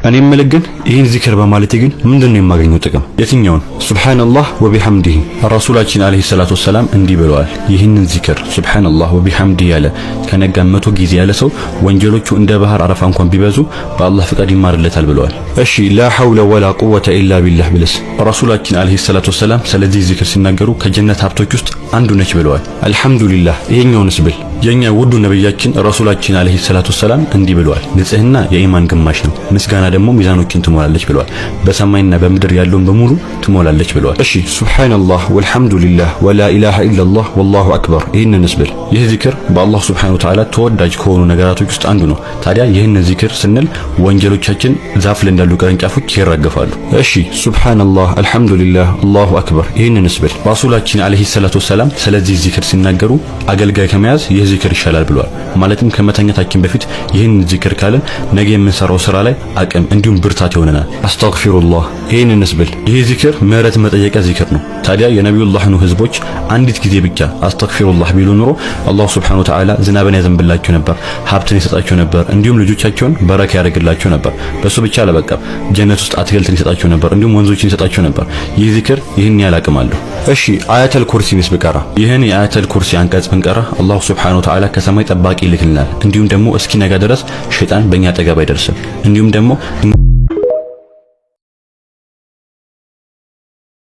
እኔ መልግን ይህን ዚክር በማለቴ ግን ምንድነው የማገኘው ጥቅም? የትኛውን? ሱብሃንአላህ ወቢሐምዲሂ ረሱላችን አለይሂ ሰላቱ ወሰላም እንዲህ ብለዋል። ይህንን ዚክር ሱብሃንአላህ ወቢሐምዲሂ ያለ ከነጋ 100 ጊዜ ያለ ሰው ወንጀሎቹ እንደ ባህር አረፋ እንኳን ቢበዙ በአላህ ፍቃድ ይማርለታል ብለዋል። እሺ ላ ሐውለ ወላ ቁወተ ኢላ ቢላህ ብለስ? ረሱላችን አለይሂ ሰላቱ ወሰላም ስለዚህ ዚክር ሲናገሩ ከጀነት ሀብቶች ውስጥ አንዱ ነች ብለዋል። አልሐምዱሊላህ ይሄኛውንስ ብል? የኛ ውዱ ነብያችን ረሱላችን አለይሂ ሰላቱ ወሰላም እንዲህ ብለዋል። ንጽህና የኢማን ግማሽ ነው፣ ምስጋና ደግሞ ሚዛኖችን ትሞላለች ብለዋል። በሰማይና በምድር ያለውን በሙሉ ትሞላለች ብለዋል። እሺ ሱብሃንአላህ ወልሐምዱሊላህ ወላ ኢላሃ ኢላላህ ወላሁ አክበር ይህንንስ ብል? ይህ ዚክር በአላህ ሱብሃነሁ ወተዓላ ተወዳጅ ከሆኑ ነገራቶች ውስጥ አንዱ ነው። ታዲያ ይህን ዚክር ስንል ወንጀሎቻችን ዛፍ ላይ እንዳሉ ቅርንጫፎች ይራገፋሉ። እሺ ሱብሃንአላህ አልሐምዱሊላህ አላሁ አክበር ይህንንስ ብል? ረሱላችን አለይሂ ሰላቱ ወሰላም ስለዚህ ዚክር ሲናገሩ አገልጋይ ከመያዝ ይህ ዚክር ይሻላል ብለዋል። ማለትም ከመተኛታችን በፊት ይህን ዚክር ካለን ነገ የምንሰራው ስራ ላይ አቅም እንዲሁም ብርታት ይሆነናል። አስተግፊሩላህ ይህንንስ ብል? ይህ ዚክር ምህረት መጠየቂያ ዚክር ነው። ታዲያ የነቢዩላህ ኑህ ህዝቦች አንዲት ጊዜ ብቻ አስተግፊሩላህ ቢሉ ኑሮ አላህ ሱብሓነሁ ወተዓላ ዝናብን ያዘንብላቸው ነበር፣ ሀብትን ይሰጣቸው ነበር፣ እንዲሁም ልጆቻቸውን በረካ ያደርግላቸው ነበር። በሱ ብቻ አለበቃም፣ ጀነት ውስጥ አትክልትን ይሰጣቸው ነበር፣ እንዲሁም ወንዞችን ይሰጣቸው ነበር። ይህ ዚክር ይህን ያህል አቅም አለው። እሺ አያተል ኩርሲንስ ብቀራ? ይህን የአያተል ኩርሲ አንቀጽ ብንቀራ አላህ ሱብሓነሁ ወተዓላ ከሰማይ ጠባቂ ይልክልናል። እንዲሁም ደግሞ እስኪነጋ ድረስ ሸይጣን በእኛ አጠገብ አይደርስም። እንዲሁም ደግሞ